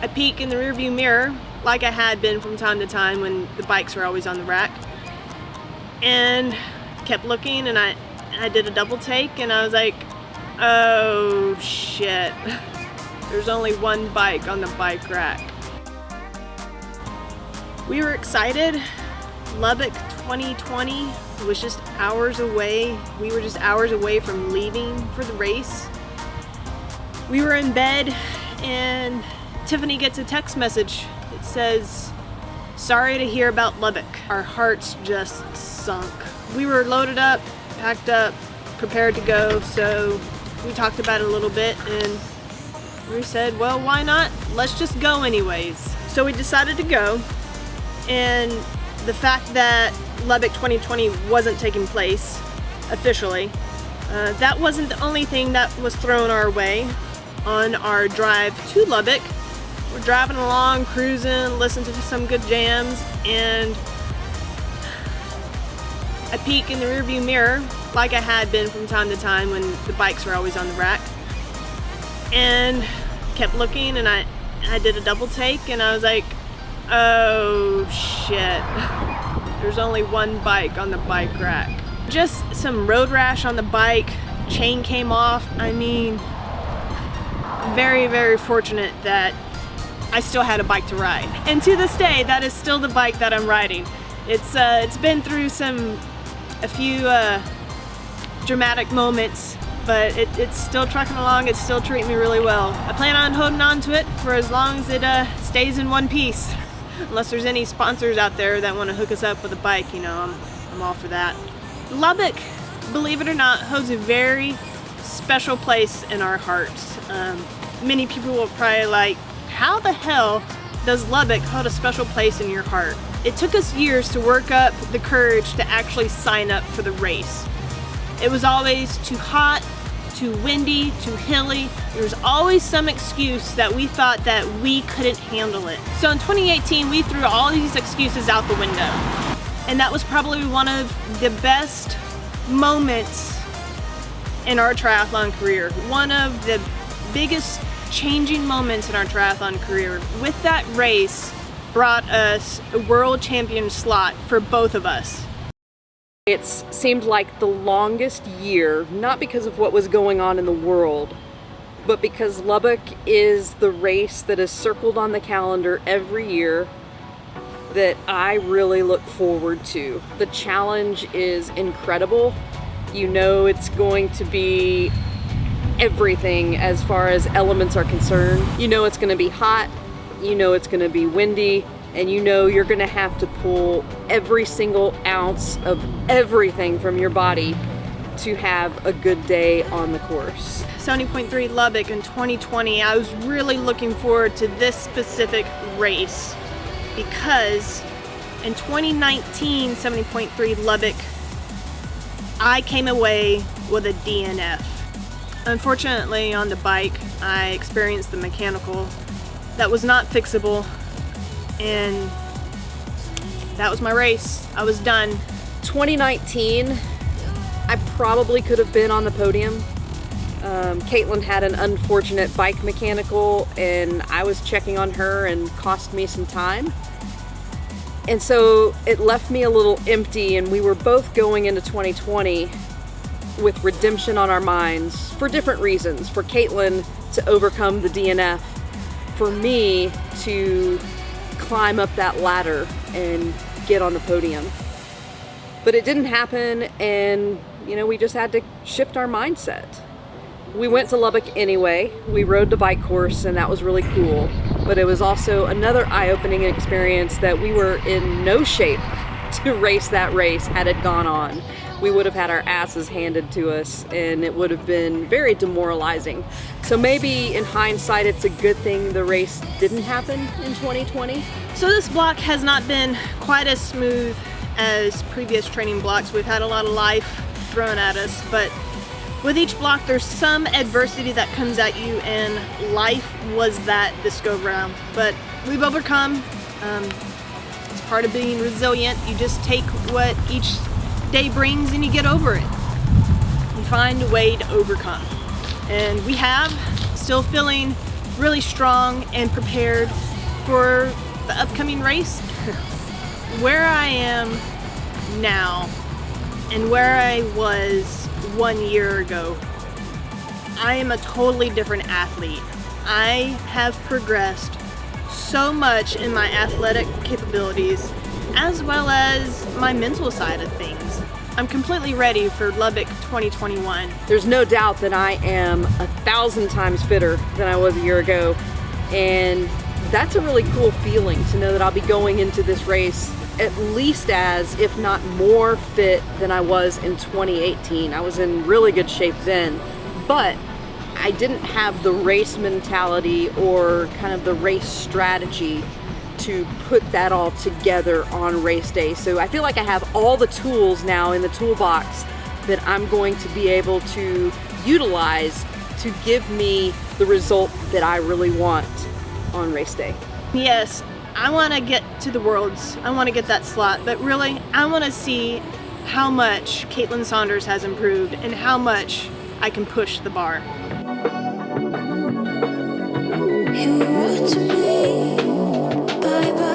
I peek in the rearview mirror like I had been from time to time when the bikes were always on the rack, and kept looking, and I did a double take, and I was like, oh shit, there's only one bike on the bike rack. We were excited. Lubbock 2020 was just hours away. We were just hours away from leaving for the race. We were in bed and Tiffany gets a text message. It says, "Sorry to hear about Lubbock." Our hearts just sunk. We were loaded up, packed up, prepared to go, so we talked about it a little bit and we said, well, why not? Let's just go anyways. So we decided to go, and the fact that Lubbock 2020 wasn't taking place officially, that wasn't the only thing that was thrown our way. On our drive to Lubbock, we're driving along, cruising, listening to some good jams, and I peek in the rearview mirror like I had been from time to time when the bikes were always on the rack, and kept looking, and I did a double take, and I was like, oh shit, there's only one bike on the bike rack. Just some road rash on the bike, chain came off. I mean, very, very fortunate that I still had a bike to ride. And to this day, that is still the bike that I'm riding. It's been through a few dramatic moments, but it's still trucking along. It's still treating me really well. I plan on holding on to it for as long as it stays in one piece. Unless there's any sponsors out there that want to hook us up with a bike, you know, I'm all for that. Lubbock, believe it or not, holds a very special place in our hearts. Many people will probably like, how the hell does Lubbock hold a special place in your heart? It took us years to work up the courage to actually sign up for the race. It was always too hot, too windy, too hilly. There was always some excuse that we thought that we couldn't handle it. So in 2018, we threw all these excuses out the window. And that was probably one of the best moments in our triathlon career. One of the biggest changing moments in our triathlon career. With that race, brought us a world champion slot for both of us. It seemed like the longest year, not because of what was going on in the world, but because Lubbock is the race that is circled on the calendar every year that I really look forward to. The challenge is incredible. You know it's going to be everything as far as elements are concerned. You know it's going to be hot, you know it's going to be windy, and you know you're going to have to pull every single ounce of everything from your body to have a good day on the course. 70.3 Lubbock in 2020, I was really looking forward to this specific race because in 2019 70.3 Lubbock, I came away with a DNF. Unfortunately, on the bike, I experienced the mechanical that was not fixable, and that was my race. I was done. 2019, I probably could have been on the podium. Caitlin had an unfortunate bike mechanical, and I was checking on her and cost me some time. And so it left me a little empty, and we were both going into 2020 with redemption on our minds for different reasons. For Caitlin to overcome the DNF, for me to climb up that ladder and get on the podium. But it didn't happen, and you know, we just had to shift our mindset. We went to Lubbock anyway. We rode the bike course, and that was really cool. But it was also another eye-opening experience that we were in no shape to race that race had it gone on. We would have had our asses handed to us, and it would have been very demoralizing. So maybe in hindsight, it's a good thing the race didn't happen in 2020. So this block has not been quite as smooth as previous training blocks. We've had a lot of life thrown at us, but with each block there's some adversity that comes at you, and life was that this go round. But we've overcome. It's part of being resilient. You just take what each day brings and you get over it. You find a way to overcome. And we have, still feeling really strong and prepared for the upcoming race. Where I am now and where I was 1 year ago, I am a totally different athlete. I have progressed so much in my athletic capabilities as well as my mental side of things. I'm completely ready for Lubbock 2021. There's no doubt that I am 1,000 times fitter than I was a year ago, and that's a really cool feeling to know that I'll be going into this race at least as, if not more fit than I was in 2018. I was in really good shape then, but I didn't have the race mentality or kind of the race strategy to put that all together on race day. So I feel like I have all the tools now in the toolbox that I'm going to be able to utilize to give me the result that I really want on race day. Yes, I want to get to the Worlds. I want to get that slot, but really I want to see how much Cait Saunders has improved and how much I can push the bar. You wrote to me, bye bye.